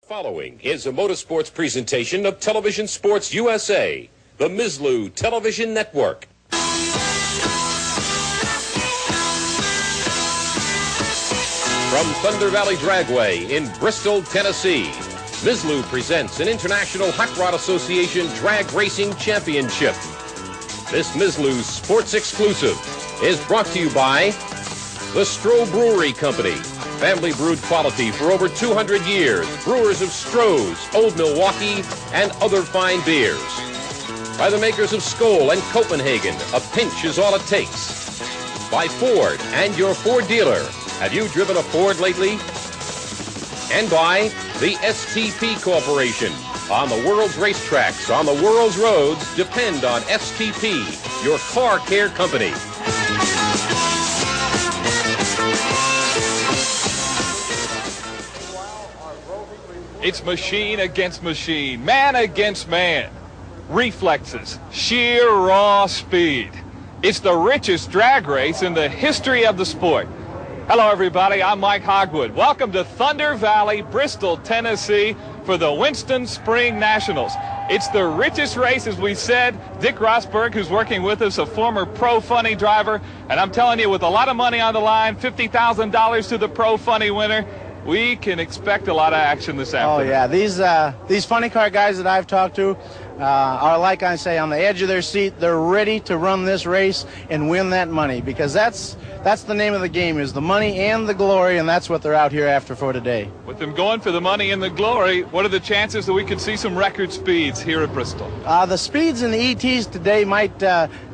Following is a motorsports presentation of Television Sports USA, the Mislu Television Network. From Thunder Valley Dragway in Bristol, Tennessee, Mislu presents an International Hot Rod Association Drag Racing Championship. This Mislu Sports Exclusive is brought to you by the Stroh Brewery Company. Family brewed quality for over 200 years. Brewers of Stroh's, Old Milwaukee, and other fine beers. By the makers of Skoal and Copenhagen, a pinch is all it takes. By Ford and your Ford dealer. Have you driven a Ford lately? And by the STP Corporation. On the world's racetracks, on the world's roads, depend on STP, your car care company. It's machine against machine, man against man. Reflexes, sheer raw speed. It's the richest drag race in the history of the sport. Hello, everybody. I'm Mike Hogewood. Welcome to Thunder Valley, Bristol, Tennessee for the Winston Spring Nationals. It's the richest race, as we said. Dick Rosberg, who's working with us, a former Pro Funny driver. And I'm telling you, with a lot of money on the line, $50,000 to the Pro Funny winner, we can expect a lot of action this afternoon. Oh, yeah. These funny car guys that I've talked to are, like I say, on the edge of their seat. They're ready to run this race and win that money, because that's the name of the game, is the money and the glory, and that's what they're out here after for today. With them going for the money and the glory, what are the chances that we could see some record speeds here at Bristol? The speeds in the ETs today might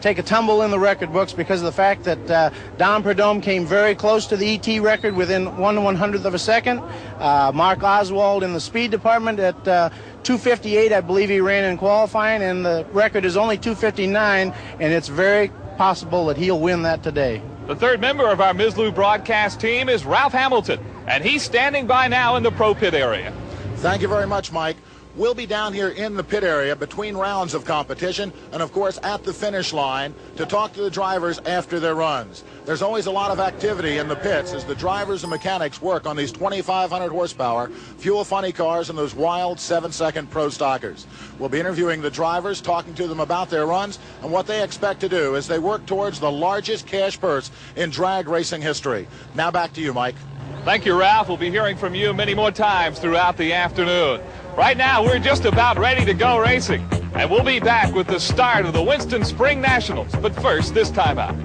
take a tumble in the record books because of the fact that Don Prudhomme came very close to the ET record within 1/100th of a second. Mark Oswald in the speed department at 2:58, I believe he ran in qualifying, and the record is only 2:59, and it's very possible that he'll win that today. The third member of our Mislu broadcast team is Ralph Hamilton, and he's standing by now in the pro pit area. Thank you very much, Mike. We'll be down here in the pit area between rounds of competition and, of course, at the finish line to talk to the drivers after their runs. There's always a lot of activity in the pits as the drivers and mechanics work on these 2,500 horsepower fuel funny cars and those wild 7-second pro stockers. We'll be interviewing the drivers, talking to them about their runs and what they expect to do as they work towards the largest cash purse in drag racing history. Now back to you, Mike. Thank you, Ralph. We'll be hearing from you many more times throughout the afternoon. Right now, we're just about ready to go racing, and we'll be back with the start of the Winston Spring Nationals. But first, this time out.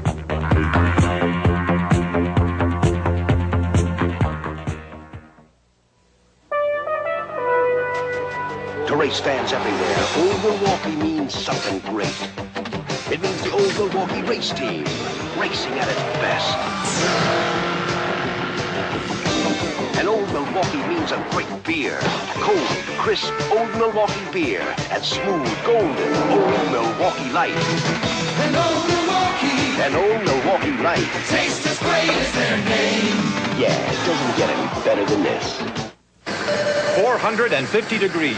To race fans everywhere, Old Milwaukee means something great. It means the Old Milwaukee race team, racing at its best. And Old Milwaukee means a great beer. Cold, crisp, Old Milwaukee beer. And smooth, golden, Old Milwaukee Light. And Old Milwaukee. And Old Milwaukee Light. Tastes as great as their name. Yeah, it doesn't get any better than this. 450 degrees.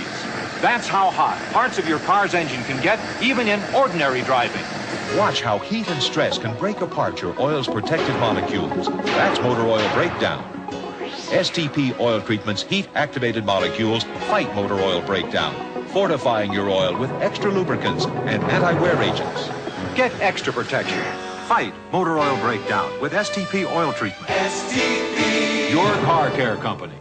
That's how hot parts of your car's engine can get, even in ordinary driving. Watch how heat and stress can break apart your oil's protected molecules. That's motor oil breakdown. STP oil treatment's heat-activated molecules fight motor oil breakdown, fortifying your oil with extra lubricants and anti-wear agents. Get extra protection. Fight motor oil breakdown with STP oil treatment. STP. Your car care company.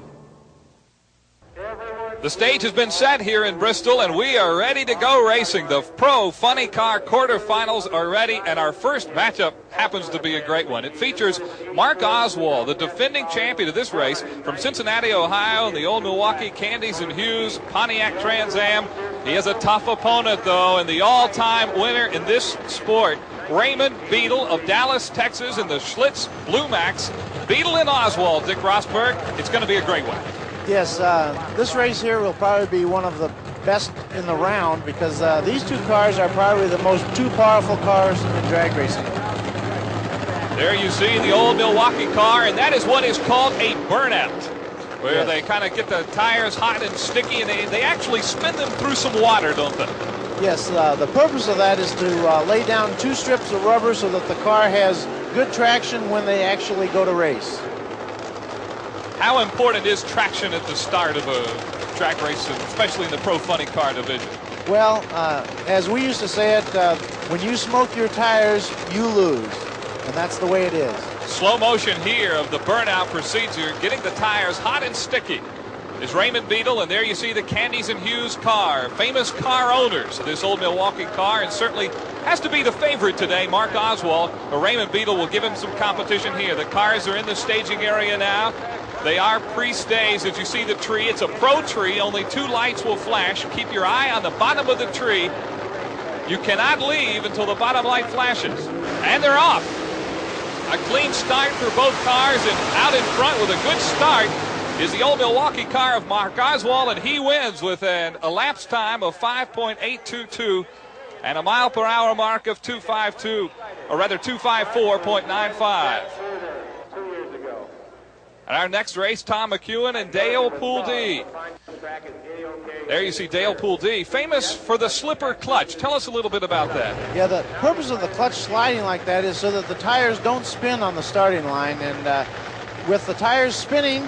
The stage has been set here in Bristol, and we are ready to go racing. The Pro Funny Car quarterfinals are ready, and our first matchup happens to be a great one. It features Mark Oswald, the defending champion of this race from Cincinnati, Ohio, the old Milwaukee Candies and Hughes Pontiac Trans Am. He has a tough opponent, though, and the all-time winner in this sport, Raymond Beadle of Dallas, Texas, in the Schlitz Blue Max. Beadle and Oswald, Dick Rosberg. It's going to be a great one. Yes, this race here will probably be one of the best in the round because these two cars are probably the two powerful cars in drag racing. There you see the old Milwaukee car, and that is what is called a burnout, where they kind of get the tires hot and sticky, and they actually spin them through some water, don't they? Yes, the purpose of that is to lay down 2 strips of rubber so that the car has good traction when they actually go to race. How important is traction at the start of a track race, especially in the Pro Funny Car division? Well, as we used to say it, when you smoke your tires, you lose. And that's the way it is. Slow motion here of the burnout procedure, getting the tires hot and sticky. Is Raymond Beadle, and there you see the Candies and Hughes car, famous car owners of this old Milwaukee car, and certainly has to be the favorite today, Mark Oswald. But Raymond Beadle will give him some competition here. The cars are in the staging area now. They are pre-staged. As you see the tree, it's a pro tree. Only 2 lights will flash. Keep your eye on the bottom of the tree. You cannot leave until the bottom light flashes. And they're off. A clean start for both cars, and out in front with a good start is the old Milwaukee car of Mark Oswald, and he wins with an elapsed time of 5.822 and a mile per hour mark of 252, or rather 254.95. And our next race, Tom McEwen and Dale Pulde. There you see Dale Pulde, famous for the slipper clutch. Tell us a little bit about that. Yeah, the purpose of the clutch sliding like that is so that the tires don't spin on the starting line. And with the tires spinning,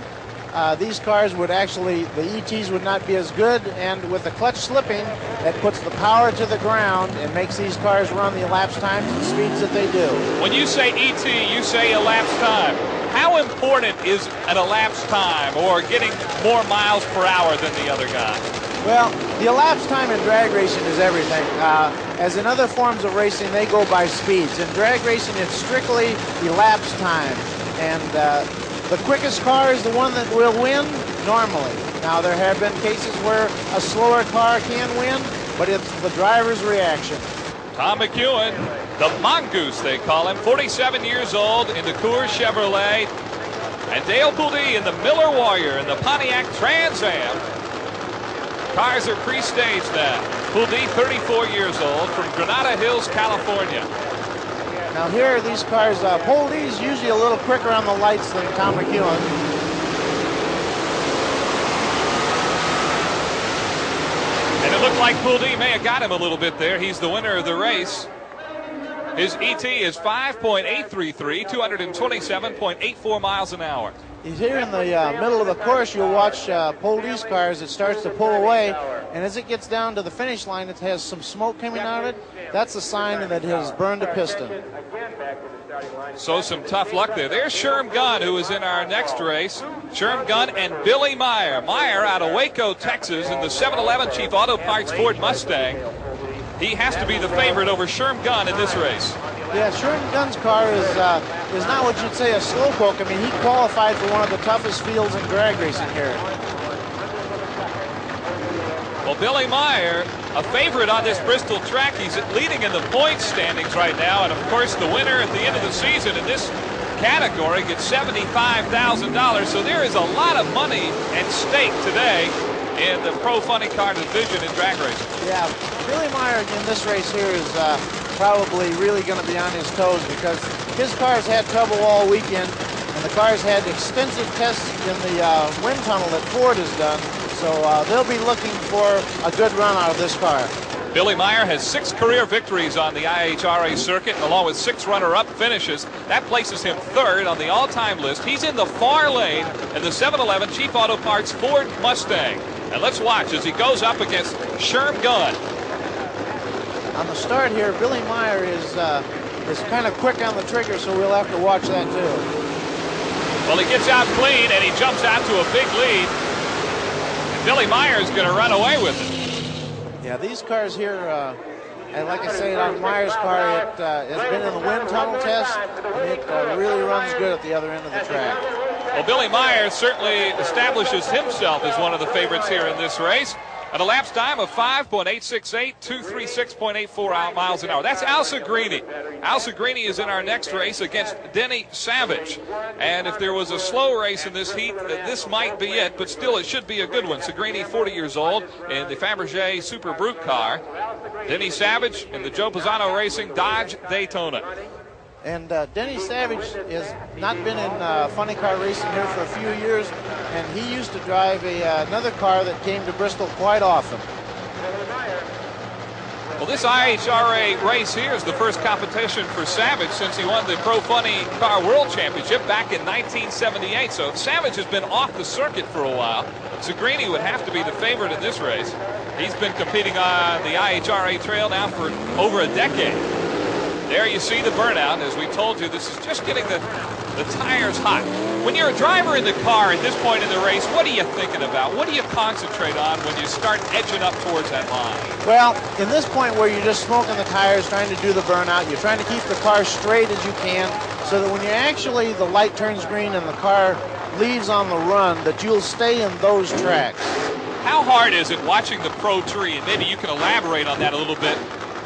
these cars would actually, the ETs would not be as good. And with the clutch slipping, that puts the power to the ground and makes these cars run the elapsed times and speeds that they do. When you say ET, you say elapsed time. How important is an elapsed time or getting more miles per hour than the other guy? Well, the elapsed time in drag racing is everything. As in other forms of racing, they go by speeds. In drag racing, it's strictly elapsed time. And the quickest car is the one that will win normally. Now, there have been cases where a slower car can win, but it's the driver's reaction. Tom McEwen, the mongoose they call him, 47 years old in the Coors Chevrolet. And Dale Pulde in the Miller Warrior in the Pontiac Trans Am. Cars are pre-staged now. Pulde, 34 years old, from Granada Hills, California. Now here, these cars, Pulde's usually a little quicker on the lights than Tom McEwen. And it looked like Pulde may have got him a little bit there. He's the winner of the race. His ET is 5.833, 227.84 miles an hour. He's here in the middle of the course. You'll watch Pulde's cars. It starts to pull away, and as it gets down to the finish line, it has some smoke coming out of it. That's a sign that it has burned a piston. So some tough luck there. There's Sherm Gunn, who is in our next race. Sherm Gunn and Billy Meyer. Meyer out of Waco, Texas, in the 711 Chief Auto Parts Ford Mustang. He has to be the favorite over Sherm Gunn in this race. Yeah, Sherm Gunn's car is not what you'd say a slowpoke. I mean, he qualified for one of the toughest fields in drag racing here. Well, Billy Meyer, a favorite on this Bristol track. He's leading in the points standings right now. And, of course, the winner at the end of the season in this category gets $75,000. So there is a lot of money at stake today in the Pro Funny Car division in drag racing. Yeah, Billy Meyer in this race here is probably really going to be on his toes because his cars had trouble all weekend, and the cars had extensive tests in the wind tunnel that Ford has done. So they'll be looking for a good run out of this car. Billy Meyer has 6 career victories on the IHRA circuit, along with 6 runner-up finishes. That places him 3rd on the all-time list. He's in the far lane in the 711 Chief Auto Parts Ford Mustang. And let's watch as he goes up against Sherm Gunn. On the start here, Billy Meyer is kind of quick on the trigger, so we'll have to watch that too. Well, he gets out clean, and he jumps out to a big lead. And Billy Meyer is going to run away with it. Yeah, these cars here, and like I say, on Meyer's car, it has been in the wind tunnel test, and it really runs good at the other end of the track. Well, Billy Meyer certainly establishes himself as one of the favorites here in this race. An elapsed time of 5.868, 236.84 miles an hour. That's Al Segrini. Al Segrini is in our next race against Denny Savage. And if there was a slow race in this heat, this might be it, but still it should be a good one. Segrini, 40 years old, in the Fabergé Super Brute car. Denny Savage in the Joe Pisano Racing Dodge Daytona. And Denny Savage has not been in funny car racing here for a few years, and he used to drive another car that came to Bristol quite often. Well, this IHRA race here is the first competition for Savage since he won the Pro Funny Car World Championship back in 1978. So Savage has been off the circuit for a while. Segrini would have to be the favorite in this race. He's been competing on the IHRA trail now for over a decade. There you see the burnout. As we told you, this is just getting the tires hot. When you're a driver in the car at this point in the race, what are you thinking about? What do you concentrate on when you start edging up towards that line? Well, in this point where you're just smoking the tires, trying to do the burnout, you're trying to keep the car straight as you can so that when you actually, the light turns green and the car leaves on the run, that you'll stay in those tracks. How hard is it watching the Pro Tree? And maybe you can elaborate on that a little bit.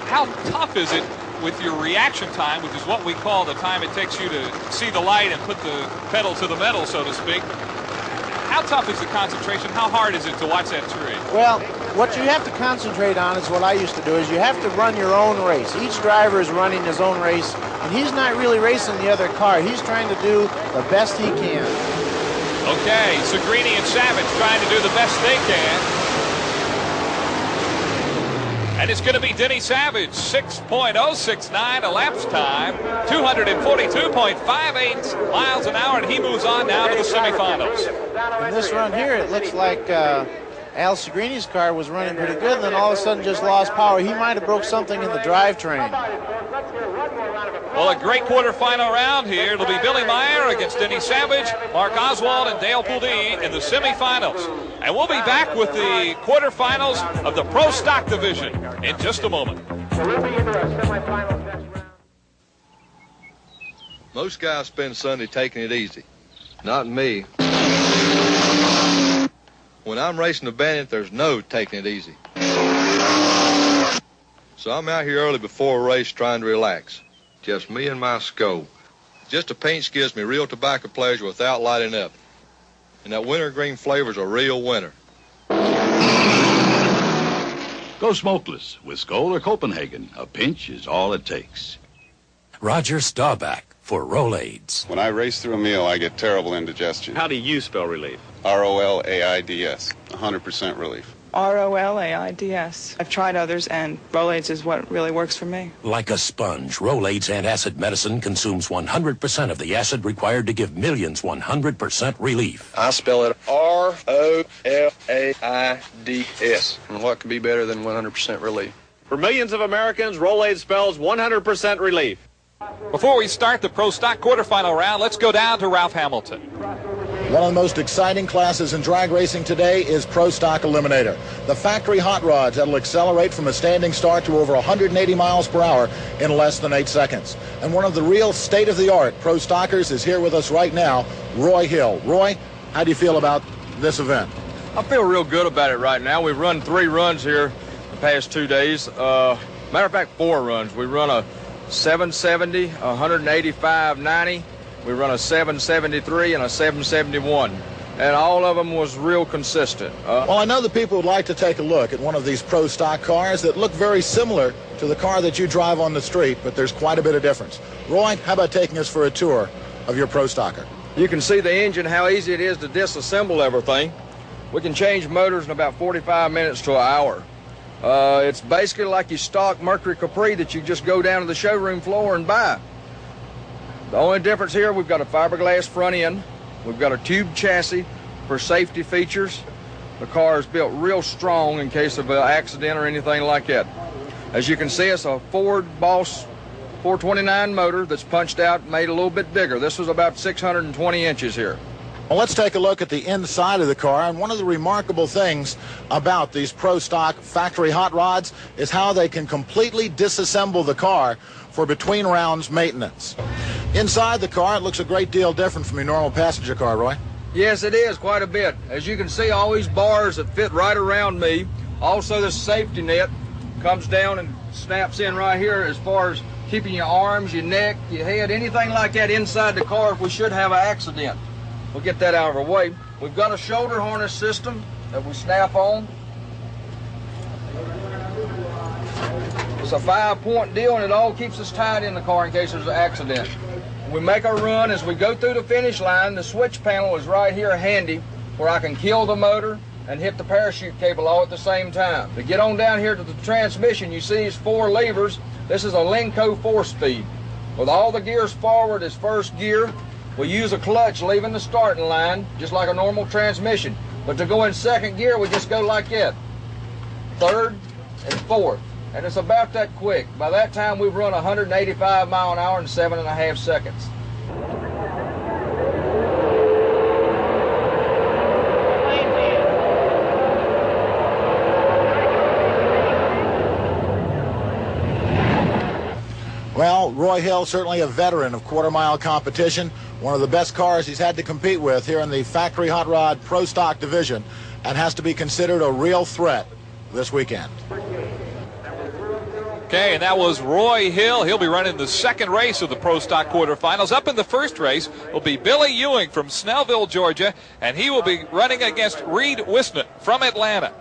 How tough is it with your reaction time, which is what we call the time it takes you to see the light and put the pedal to the metal, so to speak? How tough is the concentration? How hard is it to watch that tree? Well, what you have to concentrate on is what I used to do, is you have to run your own race. Each driver is running his own race, and he's not really racing the other car. He's trying to do the best he can. Okay, Segrini and Savage trying to do the best they can. And it's going to be Denny Savage, 6.069 elapsed time, 242.58 miles an hour, and he moves on now to the semifinals. In this run here, it looks like Al Segrini's car was running pretty good, and then all of a sudden just lost power. He might have broke something in the drivetrain. Well, a great quarterfinal round here. It'll be Billy Meyer against Denny Savage, Mark Oswald, and Dale Pulde in the semifinals. And we'll be back with the quarterfinals of the Pro Stock Division in just a moment. Most guys spend Sunday taking it easy. Not me. When I'm racing the Bandit, there's no taking it easy. So I'm out here early before a race trying to relax. Just me and my scope. Just a pinch gives me real tobacco pleasure without lighting up. And that wintergreen flavor's a real winner. Go smokeless with Skoal or Copenhagen. A pinch is all it takes. Roger Staubach for ROLAIDS. When I race through a meal, I get terrible indigestion. How do you spell relief? ROLAIDS, 100% relief. ROLAIDS. I've tried others, and ROLAIDS is what really works for me. Like a sponge, ROLAIDS antacid medicine consumes 100% of the acid required to give millions 100% relief. I spell it ROLAIDS. And what could be better than 100% relief? For millions of Americans, ROLAIDS spells 100% relief. Before we start the Pro Stock quarterfinal round, let's go down to Ralph Hamilton. One of the most exciting classes in drag racing today is Pro Stock Eliminator. The factory hot rods that will accelerate from a standing start to over 180 miles per hour in less than 8 seconds. And one of the real state-of-the-art Pro Stockers is here with us right now, Roy Hill. Roy, how do you feel about this event? I feel real good about it right now. We've run 3 runs here the past 2 days. Matter of fact, 4 runs. We run a 770, 185.90. We run a 773 and a 771, and all of them was real consistent. Well, I know that people would like to take a look at one of these Pro Stock cars that look very similar to the car that you drive on the street, but there's quite a bit of difference. Roy, how about taking us for a tour of your Pro Stocker? You can see the engine, how easy it is to disassemble everything. We can change motors in about 45 minutes to an hour. It's basically like your stock Mercury Capri that you just go down to the showroom floor and buy. The only difference here, we've got a fiberglass front end. We've got a tube chassis for safety features. The car is built real strong in case of an accident or anything like that. As you can see, it's a Ford Boss 429 motor that's punched out, made a little bit bigger. This was about 620 inches here. Well, let's take a look at the inside of the car, and one of the remarkable things about these Pro Stock factory hot rods is how they can completely disassemble the car for between rounds maintenance. Inside the car, it looks a great deal different from your normal passenger car, Roy. Yes, it is, quite a bit. As you can see, all these bars that fit right around me. Also, this safety net comes down and snaps in right here as far as keeping your arms, your neck, your head, anything like that inside the car if we should have an accident. We'll get that out of our way. We've got a shoulder harness system that we snap on. It's a 5-point deal, and it all keeps us tied in the car in case there's an accident. We make our run. As we go through the finish line, the switch panel is right here handy where I can kill the motor and hit the parachute cable all at the same time. To get on down here to the transmission, you see these 4 levers. This is a Lenco 4-speed. With all the gears forward is first gear. We use a clutch leaving the starting line, just like a normal transmission. But to go in second gear, we just go like that. Third and fourth. And it's about that quick. By that time, we've run 185 mile an hour in 7.5 seconds. Well, Roy Hill, certainly a veteran of quarter-mile competition, one of the best cars he's had to compete with here in the factory hot rod pro stock division, and has to be considered a real threat this weekend. Okay, and that was Roy Hill. He'll be running the second race of the Pro Stock quarterfinals. Up in the first race will be Billy Ewing from Snellville, Georgia, and he will be running against Reed Wisnett from Atlanta.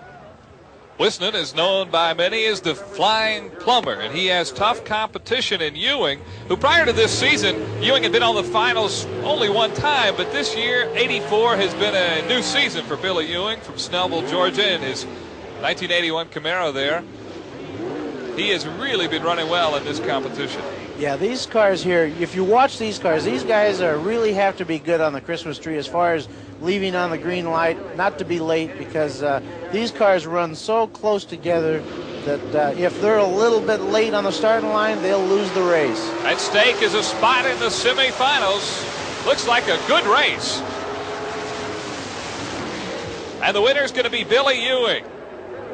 Wisnett is known by many as the Flying Plumber, and he has tough competition in Ewing, who prior to this season, Ewing had been on the finals only one time, but this year, 84 has been a new season for Billy Ewing from Snellville, Georgia, in his 1981 Camaro there. He has really been running well in this competition. Yeah, these cars here, if you watch these cars, these guys really have to be good on the Christmas tree as far as leaving on the green light, not to be late, because these cars run so close together that if they're a little bit late on the starting line, they'll lose the race. At stake is a spot in the semifinals. Looks like a good race. And the winner is going to be Billy Ewing.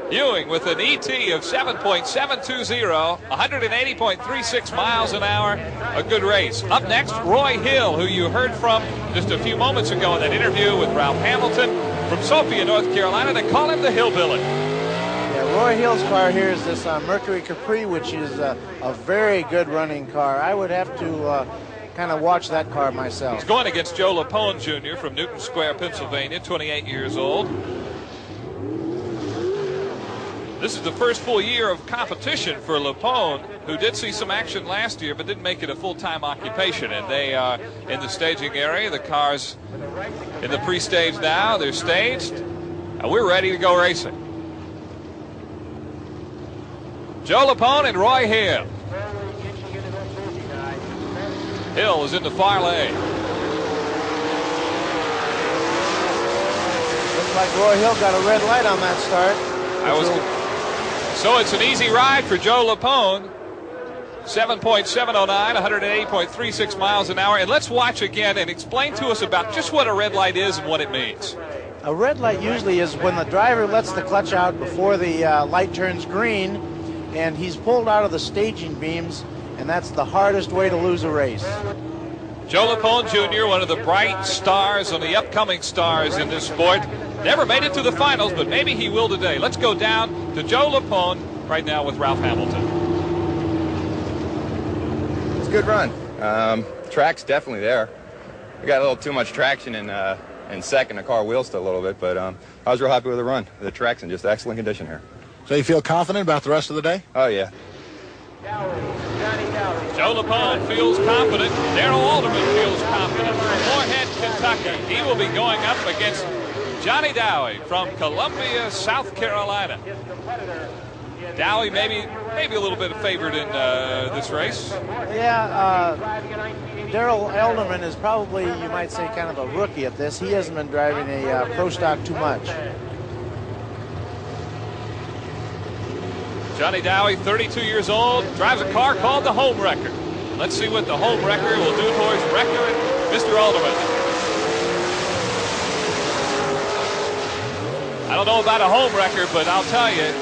Ewing with an ET of 7.720, 180.36 miles an hour. A good race. Up next, Roy Hill, who you heard from just a few moments ago in that interview with Ralph Hamilton from Sophia, North Carolina. They call him the Hillbilly. Yeah, Roy Hill's car here is this Mercury Capri, which is a very good running car. I would have to kind of watch that car myself. He's going against Joe Lapone Jr. from Newton Square, Pennsylvania, 28 years old. This is the first full year of competition for Lapone, who did see some action last year but didn't make it a full-time occupation. And they are in the staging area. The cars in the pre-stage now. They're staged. And we're ready to go racing. Joe Lapone and Roy Hill. Hill is in the far lane. Looks like Roy Hill got a red light on that start. So it's an easy ride for Joe Lapone. 7.709, 180.36 miles an hour. And let's watch again and explain to us about just what a red light is and what it means. A red light usually is when the driver lets the clutch out before the light turns green, and he's pulled out of the staging beams, and that's the hardest way to lose a race. Joe Lapone Jr., one of the bright stars on the upcoming stars in this sport. Never made it to the finals, but maybe he will today. Let's go down to Joe Lapone right now with Ralph Hamilton. It's a good run. Track's definitely there. We got a little too much traction in second. The car wheels a little bit, but I was real happy with the run. The track's in just excellent condition here. So you feel confident about the rest of the day? Oh, yeah. Joe Lapone feels confident. Darrell Alderman feels confident from Moorhead, Kentucky. He will be going up against Johnny Dowey from Columbia, South Carolina. Dowey maybe a little bit favored in this race. Yeah, Darrell Alderman is probably, you might say, kind of a rookie at this. He hasn't been driving a pro stock too much. Johnny Dowey, 32 years old, drives a car called the Home Wrecker. Let's see what the Home Wrecker will do for his record. Mr. Alderman. I don't know about a home wrecker, but I'll tell you,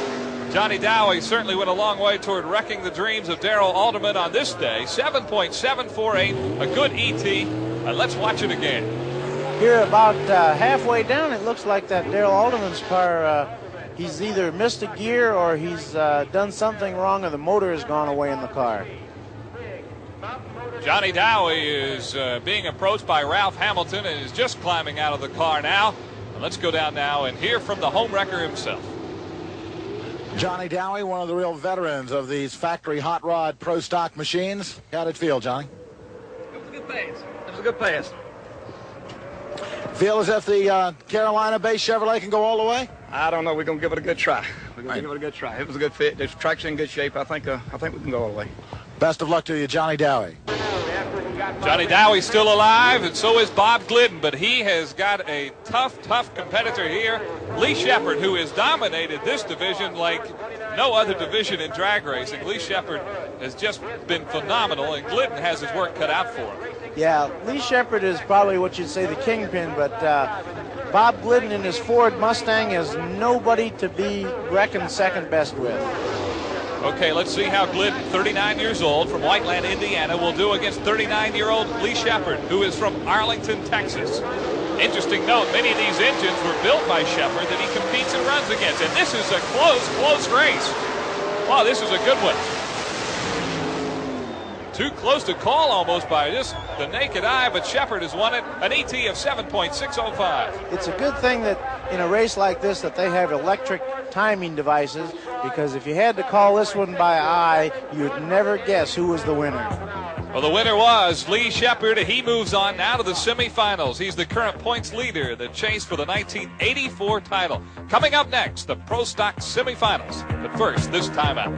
Johnny Dowey certainly went a long way toward wrecking the dreams of Darrell Alderman on this day. 7.748, a good ET. Let's watch it again. Here about halfway down, it looks like that Darrell Alderman's car, he's either missed a gear or he's done something wrong or the motor has gone away in the car. Johnny Dowey is being approached by Ralph Hamilton and is just climbing out of the car now. Let's go down now and hear from the home wrecker himself. Johnny Dowey, one of the real veterans of these factory hot rod pro stock machines. How did it feel, Johnny? It was a good pass. It was a good pass. Feel as if the Carolina-based Chevrolet can go all the way? I don't know. We're going to give it a good try. We're going to give it a good try. It was a good fit. The track's in good shape. I think we can go all the way. Best of luck to you, Johnny Dowey. Johnny Dowey's still alive, and so is Bob Glidden, but he has got a tough competitor here. Lee Shepherd, who has dominated this division like no other division in drag racing. Lee Shepherd has just been phenomenal, and Glidden has his work cut out for him. Yeah, Lee Shepherd is probably what you'd say the kingpin, but Bob Glidden in his Ford Mustang is nobody to be reckoned second best with. Okay, let's see how Glidden, 39 years old, from Whiteland, Indiana, will do against 39-year-old Lee Shepherd, who is from Arlington, Texas. Interesting note, many of these engines were built by Shepherd that he competes and runs against. And this is a close race. Wow, this is a good one. Too close to call almost by just the naked eye, but Shepherd has won it, an ET of 7.605. It's a good thing that in a race like this that they have electric timing devices, because if you had to call this one by eye, you'd never guess who was the winner. Well, the winner was Lee Shepherd. He moves on now to the semifinals. He's the current points leader, the chase for the 1984 title. Coming up next, the Pro Stock semifinals. But first, this timeout.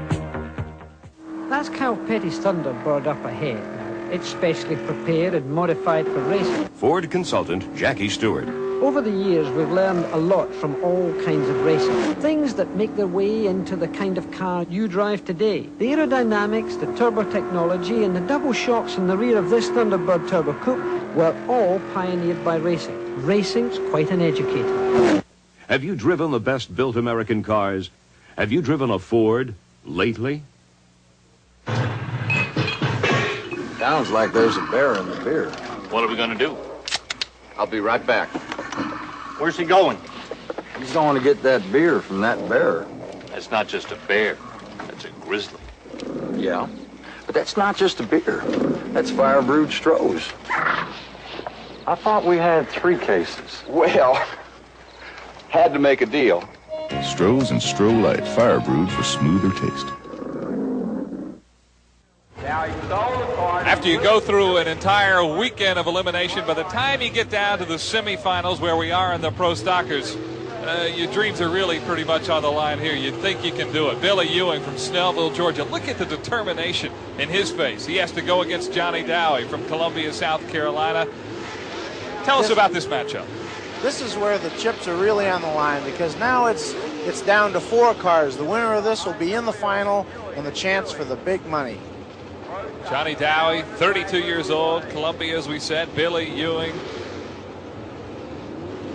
That's Cal Petty's Thunderbird up ahead now. It's specially prepared and modified for racing. Ford consultant Jackie Stewart. Over the years, we've learned a lot from all kinds of racing. Things that make their way into the kind of car you drive today. The aerodynamics, the turbo technology, and the double shocks in the rear of this Thunderbird Turbo Coupe were all pioneered by racing. Racing's quite an educator. Have you driven the best-built American cars? Have you driven a Ford lately? Sounds like there's a bear in the beer. What are we going to do? I'll be right back. Where's he going? He's going to get that beer from that bear. That's not just a bear. That's a grizzly. Yeah, but that's not just a beer. That's fire-brewed Strohs. I thought we had 3 cases. Well, had to make a deal. Strohs and Stroh Light, fire-brewed for smoother taste. After you go through an entire weekend of elimination, by the time you get down to the semifinals where we are in the Pro Stockers, your dreams are really pretty much on the line here. You think you can do it. Billy Ewing from Snellville, Georgia. Look at the determination in his face. He has to go against Johnny Dowey from Columbia, South Carolina. Tell us about this matchup. This is where the chips are really on the line, because now it's down to 4 cars. The winner of this will be in the final and the chance for the big money. Johnny Dowey, 32 years old, Columbia, as we said. Billy Ewing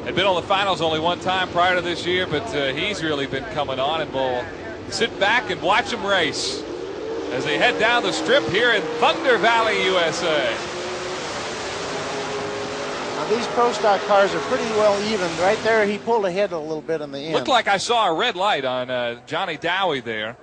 had been on the finals only one time prior to this year, but he's really been coming on, and we'll sit back and watch him race as they head down the strip here in Thunder Valley, USA. Now, these Pro Stock cars are pretty well even. Right there, he pulled ahead a little bit in the end. Looked like I saw a red light on Johnny Dowey there.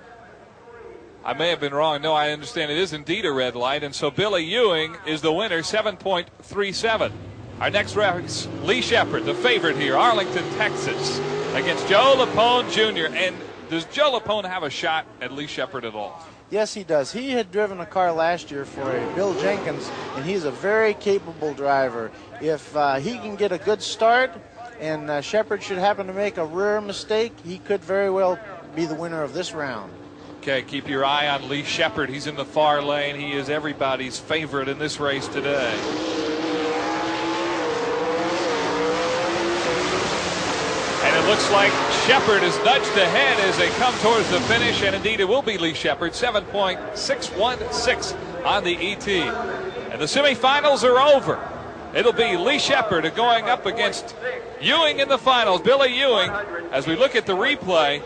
I may have been wrong. No, I understand it is indeed a red light. And so Billy Ewing is the winner, 7.37. Our next race, Lee Shepherd, the favorite here, Arlington, Texas, against Joe Lapone Jr. And does Joe Lapone have a shot at Lee Shepherd at all? Yes, he does. He had driven a car last year for a Bill Jenkins, and he's a very capable driver. If he can get a good start and Shepherd should happen to make a rear mistake, he could very well be the winner of this round. Okay, keep your eye on Lee Shepherd. He's in the far lane. He is everybody's favorite in this race today. And it looks like Shepherd is nudged ahead as they come towards the finish, and indeed it will be Lee Shepherd, 7.616 on the ET. And the semifinals are over. It'll be Lee Shepherd going up against Ewing in the finals, Billy Ewing, as we look at the replay.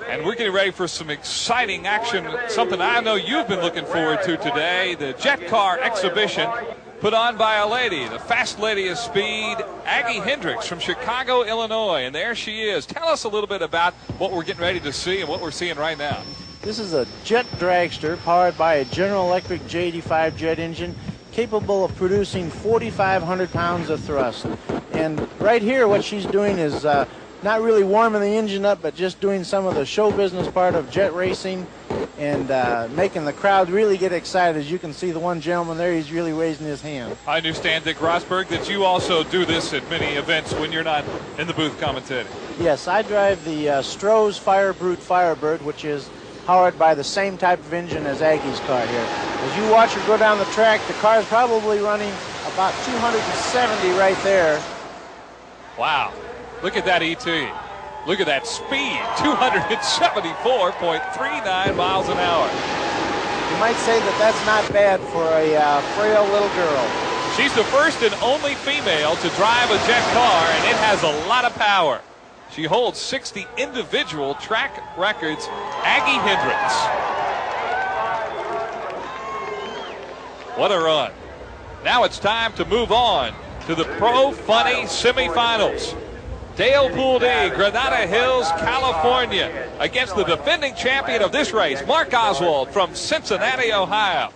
And we're getting ready for some exciting action, something I know you've been looking forward to today, the Jet Car exhibition put on by a lady, the fast lady of speed, Aggie Hendricks from Chicago, Illinois. And there she is. Tell us a little bit about what we're getting ready to see and what we're seeing right now. This is a jet dragster powered by a General Electric J85 jet engine capable of producing 4,500 pounds of thrust. And right here what she's doing is not really warming the engine up, but just doing some of the show business part of jet racing. and making the crowd really get excited. As you can see, the one gentleman there, he's really raising his hand. I understand, Dick Rosberg, that you also do this at many events when you're not in the booth commentating. Yes, I drive the Stroh's Firebird, which is powered by the same type of engine as Aggie's car here. As you watch her go down the track, the car is probably running about 270 right there. Wow. Look at that ET. Look at that speed, 274.39 miles an hour. You might say that that's not bad for a frail little girl. She's the first and only female to drive a jet car, and it has a lot of power. She holds 60 individual track records. Aggie Hendricks. What a run. Now it's time to move on to the Pro Funny semifinals. Dale Pulde, Granada Hills, California, against the defending champion of this race, Mark Oswald from Cincinnati, Ohio.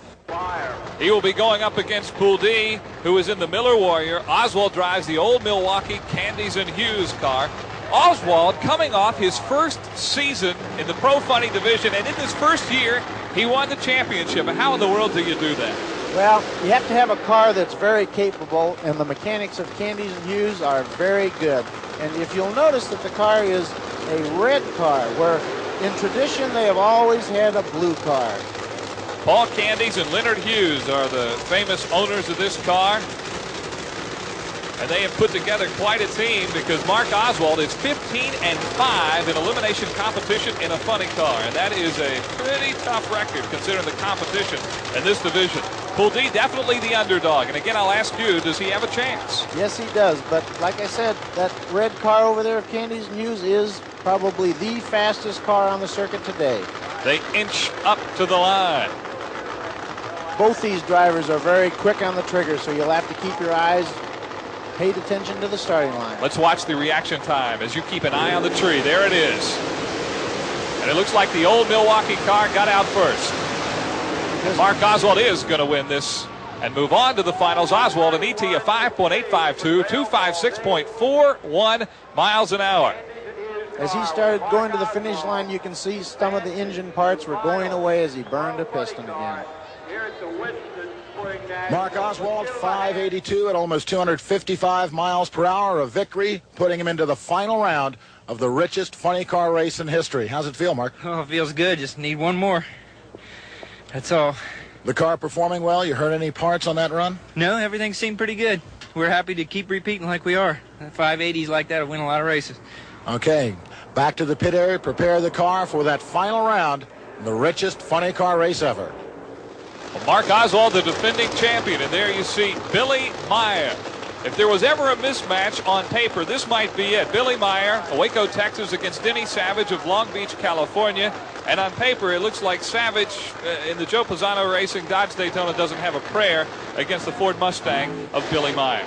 He will be going up against Pulde, who is in the Miller Warrior. Oswald drives the old Milwaukee Candies and Hughes car. Oswald coming off his first season in the Pro Funny division, and in his first year, he won the championship. And how in the world do you do that? Well, you have to have a car that's very capable, and the mechanics of Candies and Hughes are very good. And if you'll notice that the car is a red car, where in tradition they have always had a blue car. Paul Candies and Leonard Hughes are the famous owners of this car. And they have put together quite a team, because Mark Oswald is 15-5 in elimination competition in a funny car. And that is a pretty tough record considering the competition in this division. Pulde definitely the underdog. And again, I'll ask you, does he have a chance? Yes, he does. But like I said, that red car over there of Candies and Hughes is probably the fastest car on the circuit today. They inch up to the line. Both these drivers are very quick on the trigger, so you'll have to keep your eyes paid attention to the starting line. Let's watch the reaction time as you keep an eye on the tree. There it is. And it looks like the old Milwaukee car got out first. Mark Oswald is going to win this and move on to the finals. Oswald, an ET of 5.852, 256.41 miles an hour. As he started going to the finish line, you can see some of the engine parts were going away as he burned a piston again. Mark Oswald, 582 at almost 255 miles per hour, a victory, putting him into the final round of the richest funny car race in history. How's it feel, Mark? Oh, it feels good. Just need one more. That's all. The car performing well? You heard any parts on that run? No, everything seemed pretty good. We're happy to keep repeating like we are. 580s like that will win a lot of races. Okay, back to the pit area. Prepare the car for that final round, the richest funny car race ever. Well, Mark Oswald, the defending champion, and there you see Billy Meyer. If there was ever a mismatch on paper, this might be it. Billy Meyer, Waco, Texas, against Denny Savage of Long Beach, California. And on paper, it looks like Savage in the Joe Pisano Racing Dodge Daytona doesn't have a prayer against the Ford Mustang of Billy Meyer.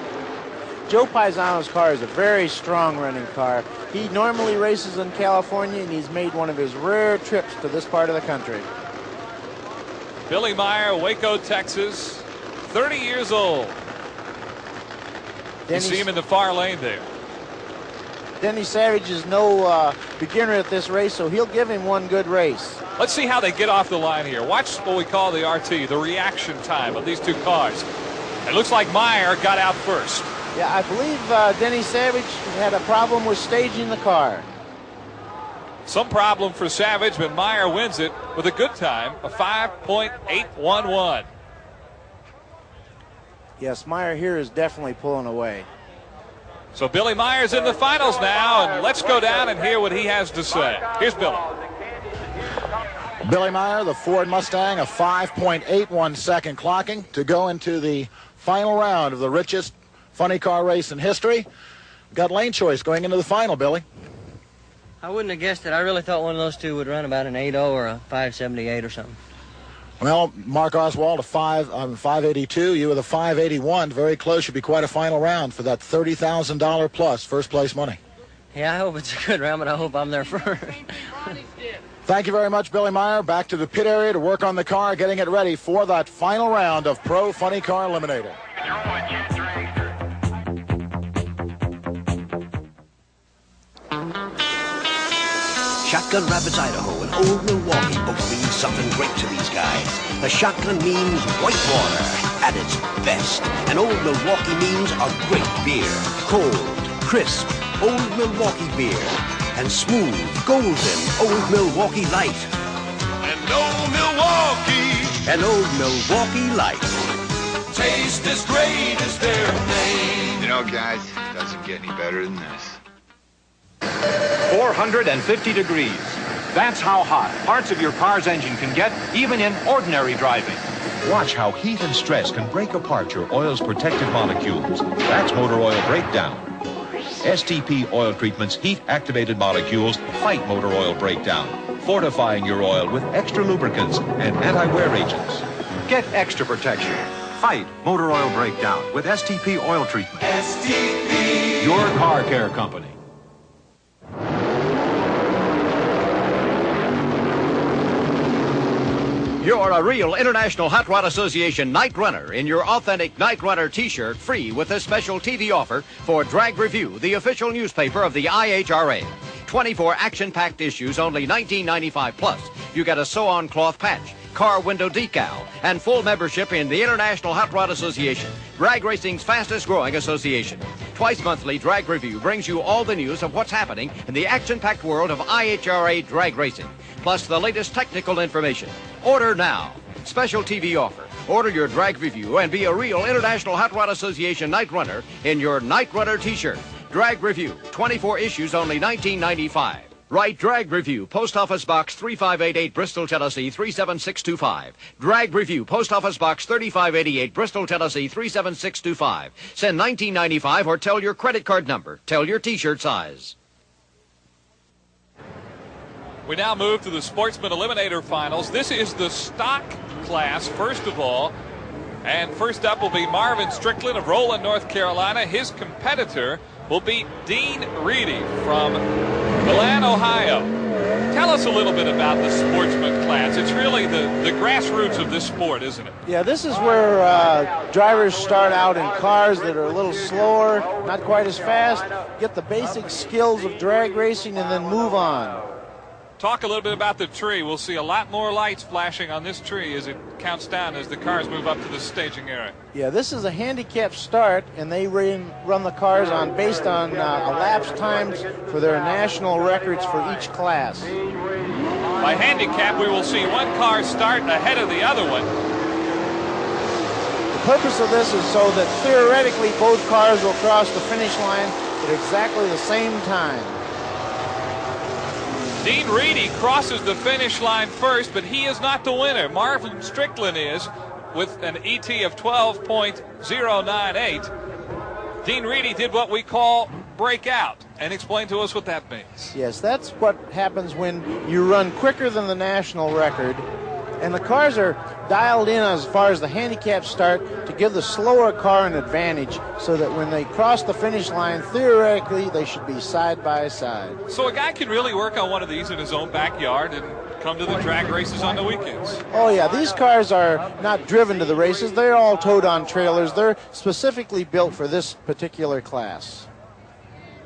Joe Pisano's car is a very strong running car. He normally races in California, and he's made one of his rare trips to this part of the country. Billy Meyer, Waco, Texas, 30 years old. You see him in the far lane there. Denny Savage is no beginner at this race, so he'll give him one good race. Let's see how they get off the line here. Watch what we call the RT, the reaction time of these two cars. It looks like Meyer got out first. Yeah, I believe Denny Savage had a problem with staging the car. Some problem for Savage, but Meyer wins it with a good time, a 5.811. Yes, Meyer here is definitely pulling away. So Billy Meyer's in the finals now, and let's go down and hear what he has to say. Here's Billy. Billy Meyer, the Ford Mustang, a 5.81 second clocking to go into the final round of the richest funny car race in history. Got lane choice going into the final, Billy. I wouldn't have guessed it. I really thought one of those two would run about an 8.0 or a 5.78 or something. Well, Mark Oswald, a 582. You were the 581. Very close. Should be quite a final round for that $30,000 plus first place money. Yeah, I hope it's a good round, but I hope I'm there first. Thank you very much, Billy Meyer. Back to the pit area to work on the car, getting it ready for that final round of Pro Funny Car Eliminator. Shotgun Rapids, Idaho, and Old Milwaukee both being something great to these guys. The shotgun means white water at its best. And Old Milwaukee means a great beer. Cold, crisp, Old Milwaukee beer. And smooth, golden Old Milwaukee Light. And Old Milwaukee. And Old Milwaukee Light. Taste as great as their name. You know, guys, it doesn't get any better than this. 450 degrees. That's how hot parts of your car's engine can get, even in ordinary driving. Watch how heat and stress can break apart your oil's protected molecules. That's motor oil breakdown. STP oil treatment's heat-activated molecules fight motor oil breakdown, fortifying your oil with extra lubricants and anti-wear agents. Get extra protection. Fight motor oil breakdown with STP oil treatment. STP. Your car care company. You're a real International Hot Rod Association night runner in your authentic Night Runner t-shirt, free with this special TV offer for Drag Review, the official newspaper of the IHRA. 24 action-packed issues, only $19.95 plus. You get a sew-on cloth patch, car window decal, and full membership in the International Hot Rod Association, drag racing's fastest-growing association. Twice monthly, Drag Review brings you all the news of what's happening in the action-packed world of IHRA drag racing, plus the latest technical information. Order now. Special TV offer. Order your Drag Review and be a real International Hot Rod Association night runner in your Night Runner t-shirt. Drag Review, 24 issues, only $19.95. Write Drag Review, Post Office Box 3588, Bristol, Tennessee 37625. Drag Review, Post Office Box 3588, Bristol, Tennessee 37625. Send $19.95 or tell your credit card number. Tell your t-shirt size. We now move to the Sportsman Eliminator Finals. This is the stock class, first of all. And first up will be Marvin Strickland of Rowland, North Carolina. His competitor will be Dean Reedy from Milan, Ohio. Tell us a little bit about the Sportsman class. It's really the grassroots of this sport, isn't it? Yeah, this is where drivers start out in cars that are a little slower, not quite as fast, get the basic skills of drag racing, and then move on. Talk a little bit about the tree. We'll see a lot more lights flashing on this tree as it counts down as the cars move up to the staging area. Yeah, this is a handicap start, and they run the cars based on elapsed times for their national records for each class. By handicap, we will see one car start ahead of the other one. The purpose of this is so that theoretically both cars will cross the finish line at exactly the same time. Dean Reedy crosses the finish line first, but he is not the winner. Marvin Strickland is, with an ET of 12.098. Dean Reedy did what we call breakout, and explain to us what that means. Yes, that's what happens when you run quicker than the national record, and the cars are dialed in as far as the handicap start to give the slower car an advantage, so that when they cross the finish line, theoretically, they should be side by side. So a guy can really work on one of these in his own backyard and come to the drag races on the weekends. Oh yeah, these cars are not driven to the races. They're all towed on trailers. They're specifically built for this particular class.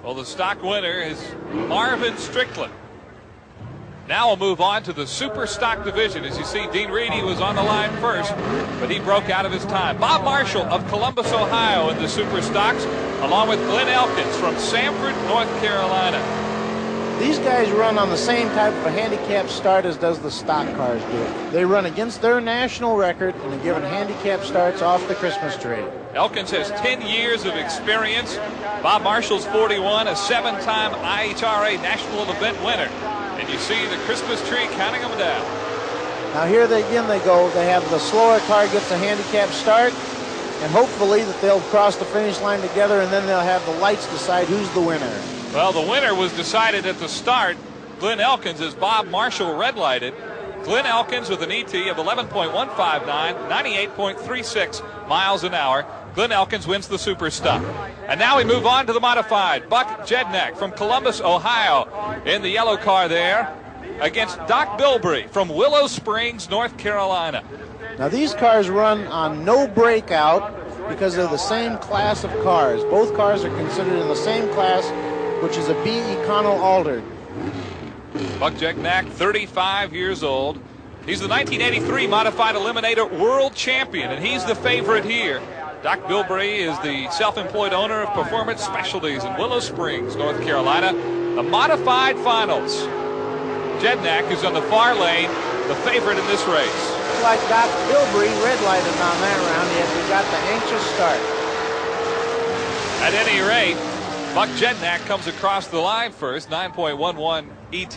Well, the stock winner is Marvin Strickland. Now we'll move on to the super stock division. As you see, Dean Reedy was on the line first, but he broke out of his time. Bob Marshall of Columbus, Ohio in the super stocks, along with Glenn Elkins from Sanford, North Carolina. These guys run on the same type of a handicap start as does the stock cars do. They run against their national record and are given handicap starts off the Christmas tree. Elkins has 10 years of experience. Bob Marshall's 41, a 7-time IHRA national event winner. And you see the Christmas tree counting them down. Now here they go. They have the slower car gets a handicap start, and hopefully that they'll cross the finish line together, and then they'll have the lights decide who's the winner. Well, the winner was decided at the start. Glenn Elkins, as Bob Marshall red-lighted. Glenn Elkins with an ET of 11.159, 98.36 miles an hour. Glenn Elkins wins the super stock. And now we move on to the modified. Buck Jednak from Columbus, Ohio, in the yellow car there, against Doc Bilbrey from Willow Springs, North Carolina. Now these cars run on no breakout because they're the same class of cars. Both cars are considered in the same class, which is a B Econo Altered. Buck Jednak, 35 years old. He's the 1983 Modified Eliminator World Champion, and he's the favorite here. Doc Bilbrey is the self-employed owner of Performance Specialties in Willow Springs, North Carolina. The Modified Finals. Jednak is on the far lane, the favorite in this race. Looks like Doc Bilbrey red-lighted on that round, yet we got the anxious start. At any rate, Buck Jednak comes across the line first, 9.11 ET,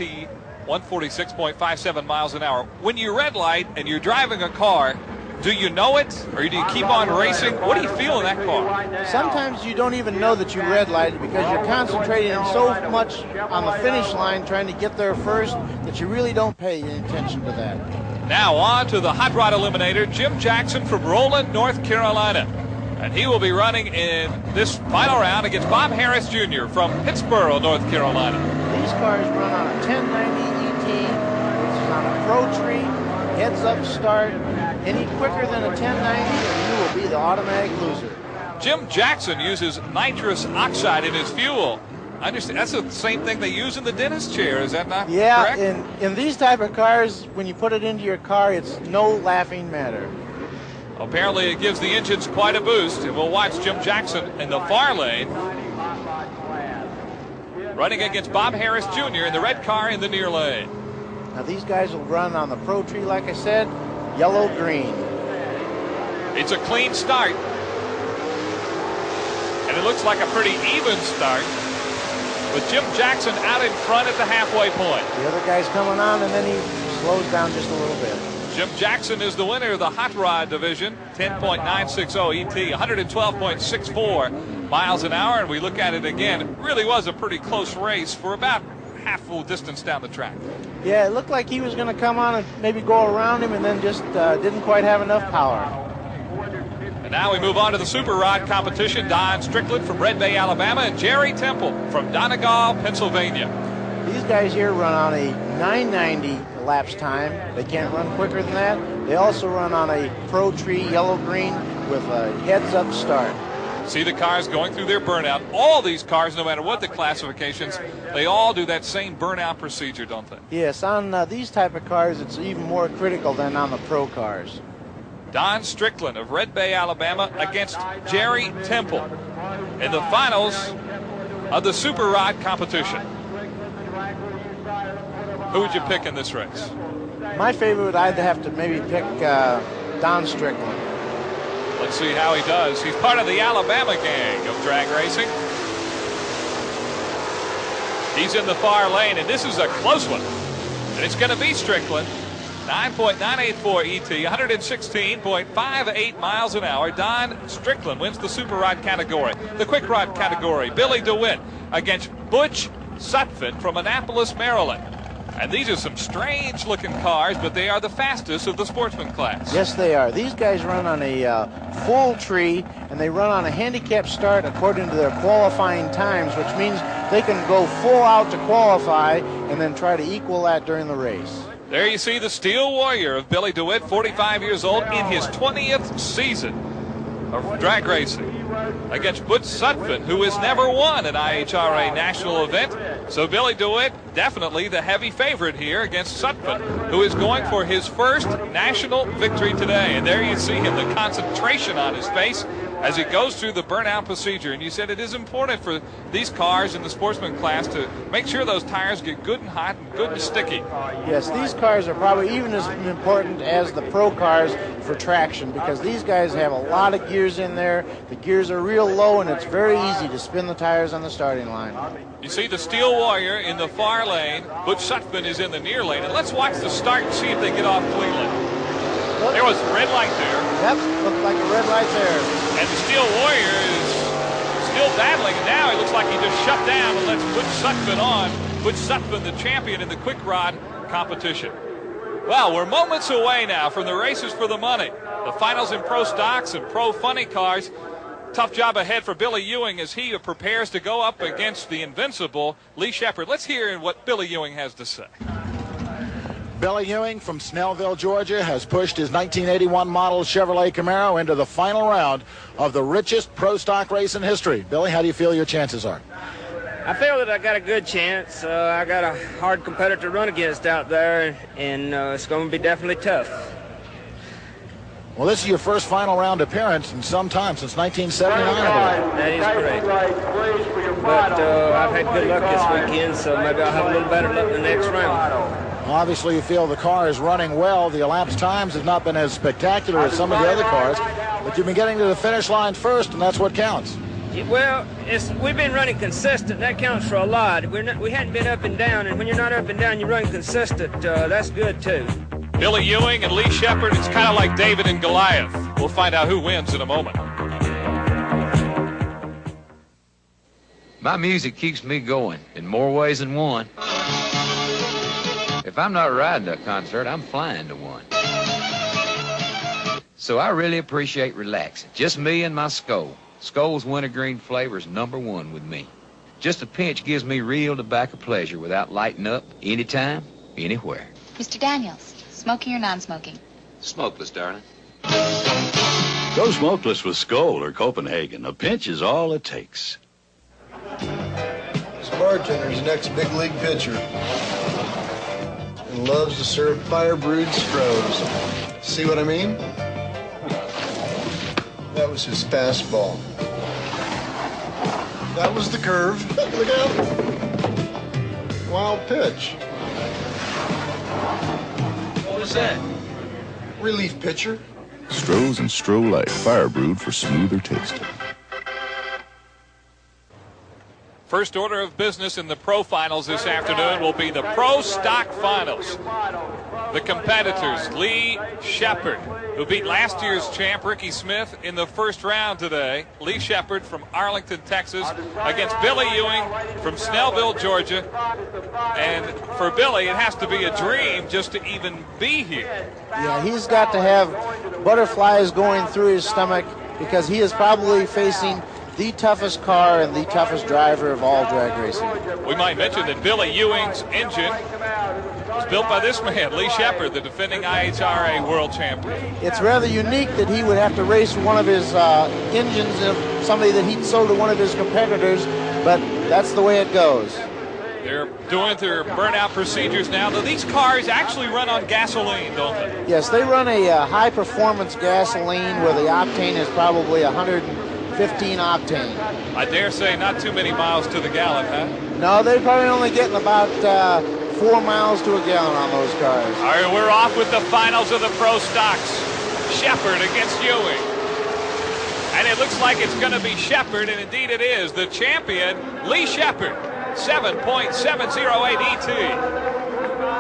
146.57 miles an hour. When you red light and you're driving a car, do you know it, or do you keep on racing? What do you feel in that car? Sometimes you don't even know that you red lighted because you're concentrating so much on the finish line trying to get there first that you really don't pay any attention to that. Now on to the Hot Rod Eliminator, Jim Jackson from Rowland, North Carolina. And he will be running in this final round against Bob Harris Jr. from Pittsboro, North Carolina. These cars run on a 1090 ET, which is on a Pro Tree, heads-up start. Any quicker than a 1090, and you will be the automatic loser. Jim Jackson uses nitrous oxide in his fuel. I understand that's the same thing they use in the dentist chair. Is that not correct? Yeah, in these type of cars, when you put it into your car, it's no laughing matter. Apparently, it gives the engines quite a boost, and we'll watch Jim Jackson in the far lane, running against Bob Harris Jr. in the red car in the near lane. Now, these guys will run on the Pro Tree, like I said, yellow-green. It's a clean start. And it looks like a pretty even start, with Jim Jackson out in front at the halfway point. The other guy's coming on, and then he slows down just a little bit. Jim Jackson is the winner of the Hot Rod Division, 10.960 ET, 112.64 miles an hour. And we look at it again, it really was a pretty close race for about half full distance down the track. Yeah, it looked like he was going to come on and maybe go around him and then just didn't quite have enough power. And now we move on to the Super Rod competition. Don Strickland from Red Bay, Alabama, and Jerry Temple from Donegal, Pennsylvania. These guys here run on a 990 elapsed time. They can't run quicker than that. They also run on a Pro Tree yellow-green with a heads-up start. See the cars going through their burnout. All these cars, no matter what the classifications, they all do that same burnout procedure, don't they? Yes, on these type of cars, it's even more critical than on the pro cars. Don Strickland of Red Bay, Alabama, against Jerry Temple in the finals of the Super Rod competition. Who would you pick in this race? My favorite, I'd have to maybe pick Don Strickland. Let's see how he does. He's part of the Alabama gang of drag racing. He's in the far lane, and this is a close one. And it's going to be Strickland. 9.984 ET, 116.58 miles an hour. Don Strickland wins the Super Rod category. The Quick Rod category, Billy DeWitt against Butch Sutphin from Annapolis, Maryland. And these are some strange-looking cars, but they are the fastest of the sportsman class. Yes, they are. These guys run on a full tree, and they run on a handicap start according to their qualifying times, which means they can go full out to qualify and then try to equal that during the race. There you see the Steel Warrior of Billy DeWitt, 45 years old, in his 20th season of drag racing, against Butch Sutphin, who has never won an IHRA national event. So Billy DeWitt, definitely the heavy favorite here against Sutphin, who is going for his first national victory today. And there you see him, the concentration on his face as he goes through the burnout procedure. And you said it is important for these cars in the sportsman class to make sure those tires get good and hot and good and sticky. Yes, these cars are probably even as important as the pro cars for traction, because these guys have a lot of gears in there. The gears are real low, and it's very easy to spin the tires on the starting line. You see the Steel Warrior in the far lane. Butch Sutphin is in the near lane. And let's watch the start and see if they get off cleanly. There was a red light there. Yep, looked like a red light there. And the Steel Warrior is still battling. And now it looks like he just shut down and lets Butch Sutphin on. Butch Sutphin, the champion in the quick rod competition. Well, we're moments away now from the races for the money. The finals in pro stocks and pro funny cars. Tough job ahead for Billy Ewing as he prepares to go up against the invincible Lee Shepard. Let's hear what Billy Ewing has to say. Billy Ewing from Snellville, Georgia, has pushed his 1981 model Chevrolet Camaro into the final round of the richest pro stock race in history. Billy, how do you feel your chances are? I feel that I got a good chance. I got a hard competitor to run against out there, and it's going to be definitely tough. Well, this is your first final round appearance in some time, since 1979, I believe. That is correct. But I've had good luck this weekend, so maybe I'll have a little better luck the next round. Obviously, you feel the car is running well. The elapsed times have not been as spectacular as some of the other cars, but you've been getting to the finish line first, and that's what counts. Well, we've been running consistent. That counts for a lot. We hadn't been up and down, and when you're not up and down, you run consistent. That's good, too. Billy Ewing and Lee Shepard, it's kind of like David and Goliath. We'll find out who wins in a moment. My music keeps me going in more ways than one. If I'm not riding a concert, I'm flying to one. So I really appreciate relaxing. Just me and my Skoal. Skoal's wintergreen flavor is #1 with me. Just a pinch gives me real tobacco pleasure without lighting up anytime, anywhere. Mr. Daniels, smoking or non-smoking? Smokeless, darling. Go smokeless with Skoal or Copenhagen. A pinch is all it takes. This bartender's the next big league pitcher and loves to serve fire-brewed Strohs. See what I mean? That was his fastball. That was the curve. Look out. Wild pitch. What was that? Relief pitcher. Strohs and Stroh Light, fire brewed for smoother taste. First order of business in the Pro Finals this afternoon will be the Pro Stock Finals. The competitors, Lee Shepard, who beat last year's champ Ricky Smith in the first round today. Lee Shepard from Arlington, Texas, against Billy Ewing from Snellville, Georgia. And for Billy, it has to be a dream just to even be here. Yeah, he's got to have butterflies going through his stomach because he is probably facing the toughest car and the toughest driver of all drag racing. We might mention that Billy Ewing's engine was built by this man, Lee Shepard, the defending IHRA world champion. It's rather unique that he would have to race one of his engines of somebody that he'd sold to one of his competitors, but that's the way it goes. They're doing their burnout procedures now, though these cars actually run on gasoline, don't they? Yes, they run a high-performance gasoline where the octane is probably 115 octane. I dare say not too many miles to the gallon, huh? No, they're probably only getting about 4 miles to a gallon on those cars. All right, we're off with the finals of the Pro Stocks. Shepard against Ewing. And it looks like it's going to be Shepard, and indeed it is. The champion, Lee Shepard, 7.708 ET.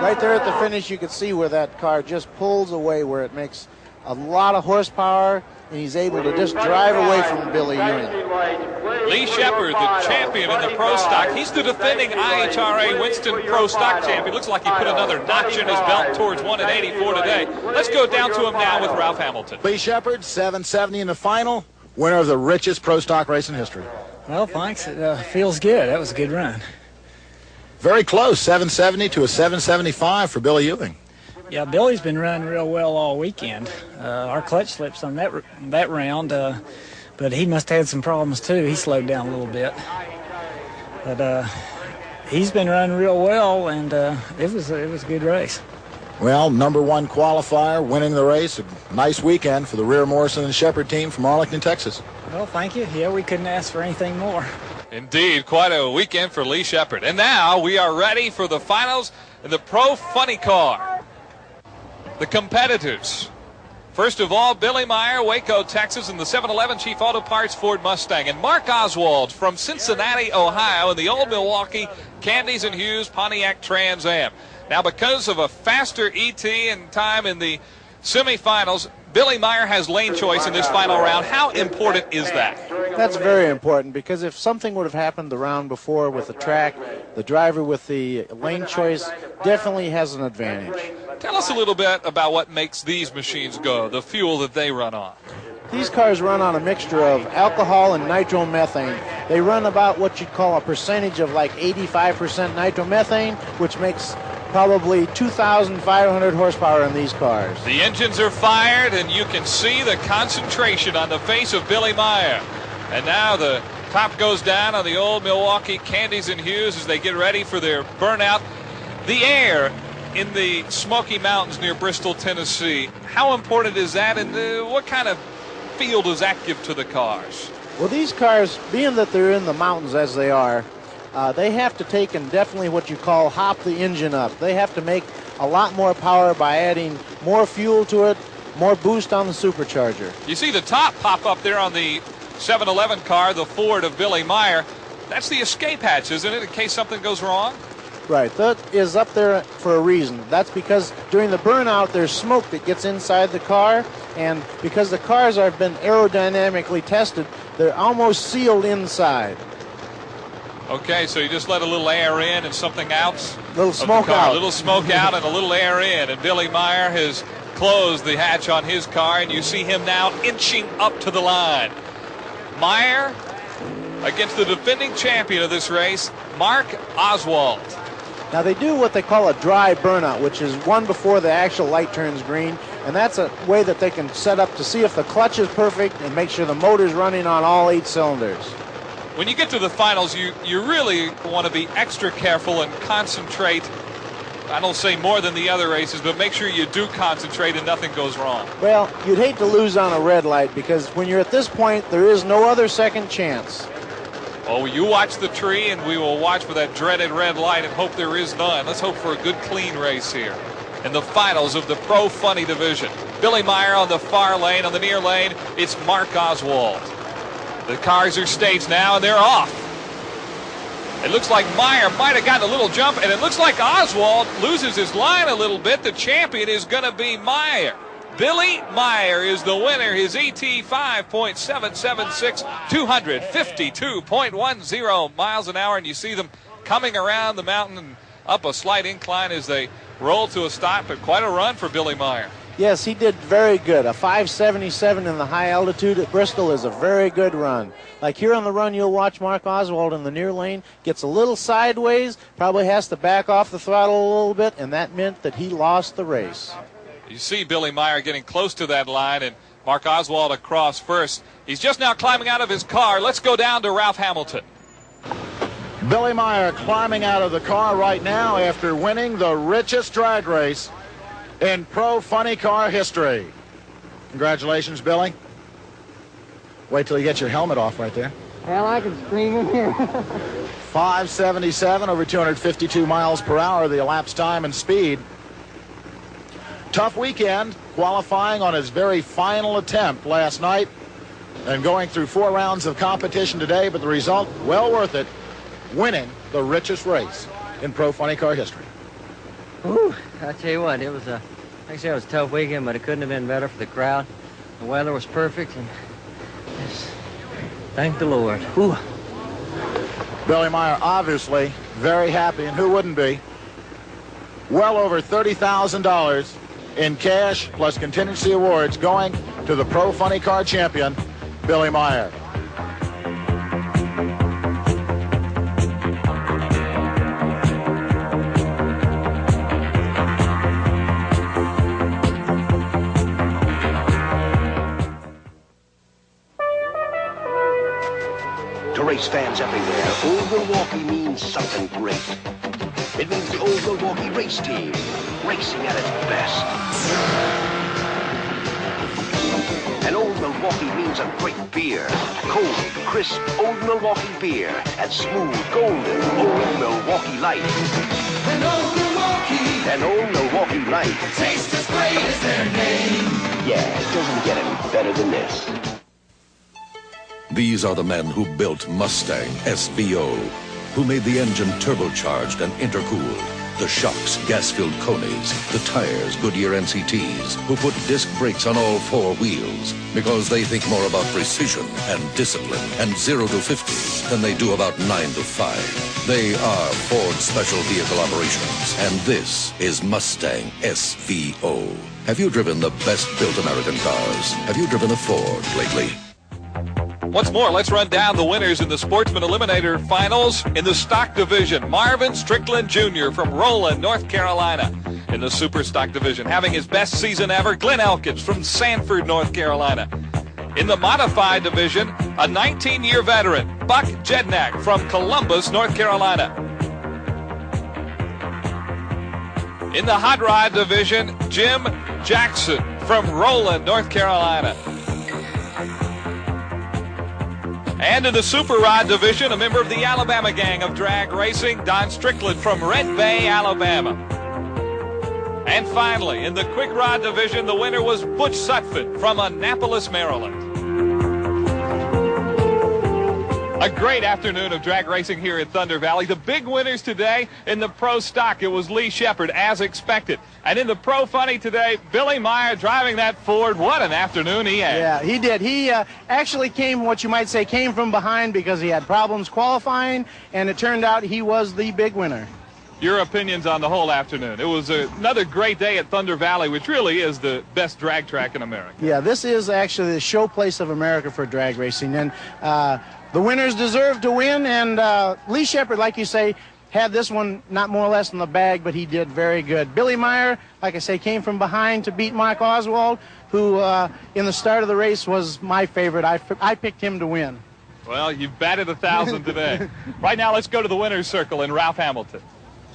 Right there at the finish, you can see where that car just pulls away, where it makes a lot of horsepower, and he's able to just drive away from Billy Ewing. Lee Shepard, the champion in the Pro Stock. He's the defending IHRA Winston Pro Stock champion. Looks like he put another notch in his belt towards 1 at 84 today. Let's go down to him now with Ralph Hamilton. Lee Shepard, 770 in the final, winner of the richest Pro Stock race in history. Well, thanks. It feels good. That was a good run. Very close, 770 to a 775 for Billy Ewing. Yeah, Billy's been running real well all weekend. Our clutch slips on that round, but he must have had some problems too. He slowed down a little bit. But he's been running real well, and it was a good race. Well, #1 qualifier, winning the race. A nice weekend for the Reher-Morrison and Shepard team from Arlington, Texas. Well, thank you. Yeah, we couldn't ask for anything more. Indeed, quite a weekend for Lee Shepard. And now we are ready for the finals in the Pro Funny Car. The competitors. First of all, Billy Meyer, Waco, Texas, in the 711 Chief Auto Parts Ford Mustang. And Mark Oswald from Cincinnati, Ohio, in the old Milwaukee Candies and Hughes Pontiac Trans Am. Now, because of a faster ET and time in the semifinals, Billy Meyer has lane choice in this final round. How important is that? That's very important, because if something would have happened the round before with the track, the driver with the lane choice definitely has an advantage. Tell us a little bit about what makes these machines go, the fuel that they run on. These cars run on a mixture of alcohol and nitromethane. They run about what you'd call a percentage of like 85% nitromethane, which makes probably 2,500 horsepower in these cars. The engines are fired, and you can see the concentration on the face of Billy Meyer. And now the Top goes down on the old Milwaukee Candies and Hues as they get ready for their burnout. The air in the Smoky Mountains near Bristol, Tennessee, how important is that, and what kind of feel does that give to the cars? Well, these cars, being that they're in the mountains as they are, they have to take and definitely what you call hop the engine up. They have to make a lot more power by adding more fuel to it, more boost on the supercharger. You see the top pop up there on the 711 car, the Ford of Billy Meyer. That's the escape hatch, isn't it, in case something goes wrong? Right, that is up there for a reason. That's because during the burnout there's smoke that gets inside the car, and because the cars have been aerodynamically tested, they're almost sealed inside. Okay, so you just let a little air in and something out? Little smoke out. A little smoke out and a little air in. And Billy Meyer has closed the hatch on his car, and you see him now inching up to the line. Meyer against the defending champion of this race, Mark Oswald. Now they do what they call a dry burnout, which is one before the actual light turns green, and that's a way that they can set up to see if the clutch is perfect and make sure the motor's running on all 8 cylinders. When you get to the finals, you really want to be extra careful and concentrate. I don't say more than the other races, but make sure you do concentrate and nothing goes wrong. Well, you'd hate to lose on a red light because when you're at this point, there is no other second chance. Oh, you watch the tree, and we will watch for that dreaded red light and hope there is none. Let's hope for a good, clean race here in the finals of the Pro Funny division. Billy Meyer on the far lane. On the near lane, it's Mark Oswald. The cars are staged now, and they're off. It looks like Meyer might have gotten a little jump, and it looks like Oswald loses his line a little bit. The champion is going to be Meyer. Billy Meyer is the winner. His ET 5.776, 252.10 miles an hour, and you see them coming around the mountain and up a slight incline as they roll to a stop, but quite a run for Billy Meyer. Yes, he did very good. A 577 in the high altitude at Bristol is a very good run. Like here on the run, you'll watch Mark Oswald in the near lane, gets a little sideways, probably has to back off the throttle a little bit, and that meant that he lost the race. You see Billy Meyer getting close to that line, and Mark Oswald across first. He's just now climbing out of his car. Let's go down to Ralph Hamilton. Billy Meyer climbing out of the car right now after winning the richest drag race in Pro Funny Car history. Congratulations, Billy. Wait till you get your helmet off right there. Well, I can scream in here. 577 over 252 miles per hour, the elapsed time and speed. Tough weekend, qualifying on his very final attempt last night and going through 4 rounds of competition today, but the result, well worth it, winning the richest race in Pro Funny Car history. Ooh, I tell you what, it was like I said, it was a tough weekend, but it couldn't have been better for the crowd. The weather was perfect, and just thank the Lord. Ooh. Billy Meyer obviously very happy, and who wouldn't be? Well over $30,000 in cash plus contingency awards going to the Pro Funny Car champion, Billy Meyer. To race fans everywhere, Old Milwaukee means something great. It means the Old Milwaukee race team, racing at its best. And Old Milwaukee means a great beer. Cold, crisp, Old Milwaukee beer. And smooth, golden, Old Milwaukee Light. An Old Milwaukee. An Old Milwaukee Light. Tastes as great as their name. Yeah, it doesn't get any better than this. These are the men who built Mustang SVO, who made the engine turbocharged and intercooled, the shocks gas-filled Coneys, the tires Goodyear NCTs, who put disc brakes on all 4 wheels because they think more about precision and discipline and 0 to 50 than they do about 9 to 5. They are Ford Special Vehicle Operations, and this is Mustang SVO. Have you driven the best-built American cars? Have you driven a Ford lately? Once more, let's run down the winners in the Sportsman Eliminator Finals in the stock division. Marvin Strickland Jr. from Rowland, North Carolina. In the super stock division, having his best season ever, Glenn Elkins from Sanford, North Carolina. In the modified division, a 19-year veteran, Buck Jednak from Columbus, North Carolina. In the hot rod division, Jim Jackson from Rowland, North Carolina. And in the super rod division, a member of the Alabama gang of drag racing, Don Strickland from Red Bay, Alabama. And finally, in the quick rod division, the winner was Butch Sutphin from Annapolis, Maryland. A great afternoon of drag racing here at Thunder Valley. The big winners today in the pro stock, it was Lee Shepard, as expected. And in the pro funny today, Billy Meyer driving that Ford. What an afternoon he had. Yeah, he did. He actually came, what you might say, came from behind because he had problems qualifying, and it turned out he was the big winner. Your opinions on the whole afternoon. It was another great day at Thunder Valley, which really is the best drag track in America. Yeah, this is actually the showplace of America for drag racing. And the winners deserve to win, and Lee Shepard, like you say, had this one not more or less in the bag, but he did very good. Billy Meyer, like I say, came from behind to beat Mike Oswald, who in the start of the race was my favorite. I picked him to win. Well, you've batted 1,000 today. Right now, let's go to the winner's circle in Ralph Hamilton.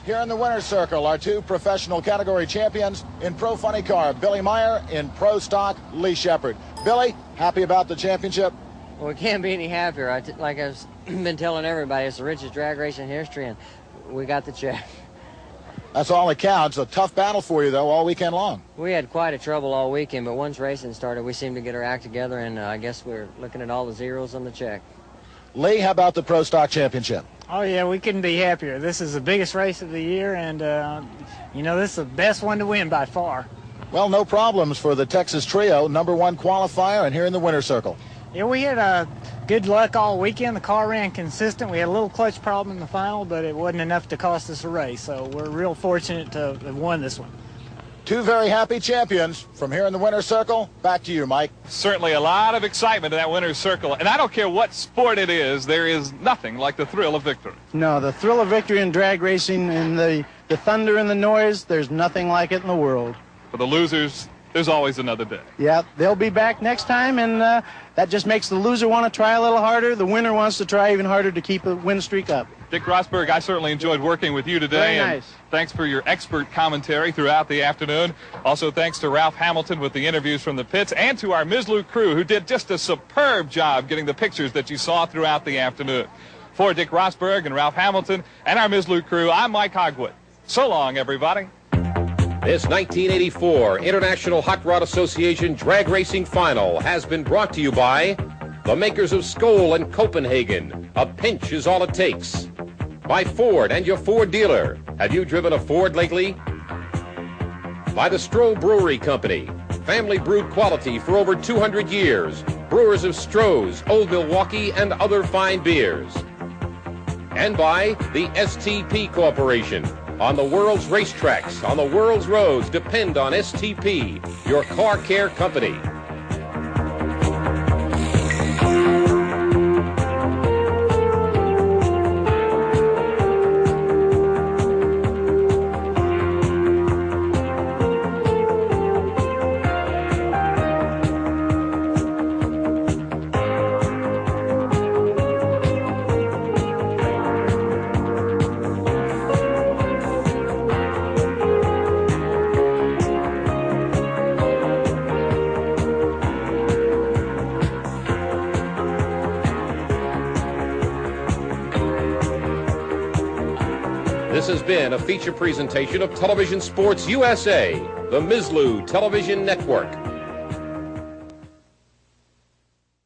Here in the winner's circle are two professional category champions in Pro Funny Car, Billy Meyer, in Pro Stock, Lee Shepard. Billy, happy about the championship? Well, we can't be any happier. Like I've been telling everybody, it's the richest drag race in history, and we got the check. That's all that counts. A tough battle for you, though, all weekend long. We had quite a trouble all weekend, but once racing started, we seemed to get our act together, and I guess we're looking at all the zeros on the check. Lee, how about the Pro Stock Championship? Oh, yeah, we couldn't be happier. This is the biggest race of the year, and, you know, this is the best one to win by far. Well, no problems for the Texas Trio, #1 qualifier, and here in the winner's circle. Yeah, we had good luck all weekend. The car ran consistent. We had a little clutch problem in the final, but it wasn't enough to cost us a race, so we're real fortunate to have won this one. Two very happy champions from here in the winner's circle. Back to you, Mike. Certainly a lot of excitement in that winner's circle. And I don't care what sport it is, there is nothing like the thrill of victory. No, the thrill of victory in drag racing and the thunder and the noise, there's nothing like it in the world. For the losers, there's always another day. Yeah, they'll be back next time, and that just makes the loser want to try a little harder. The winner wants to try even harder to keep a win streak up. Dick Rosberg, I certainly enjoyed working with you today. Very nice. And thanks for your expert commentary throughout the afternoon. Also, thanks to Ralph Hamilton with the interviews from the pits, and to our Mislu crew, who did just a superb job getting the pictures that you saw throughout the afternoon. For Dick Rosberg and Ralph Hamilton and our Mislu crew, I'm Mike Hogewood. So long, everybody. This 1984 International Hot Rod Association Drag Racing Final has been brought to you by the makers of Skoal and Copenhagen. A pinch is all it takes. By Ford and your Ford dealer. Have you driven a Ford lately? By the Stroh Brewery Company. Family brewed quality for over 200 years. Brewers of Stroh's, Old Milwaukee, and other fine beers. And by the STP Corporation. On the world's racetracks, on the world's roads, depend on STP, your car care company. This has been a feature presentation of Television Sports USA, the Mislu Television Network.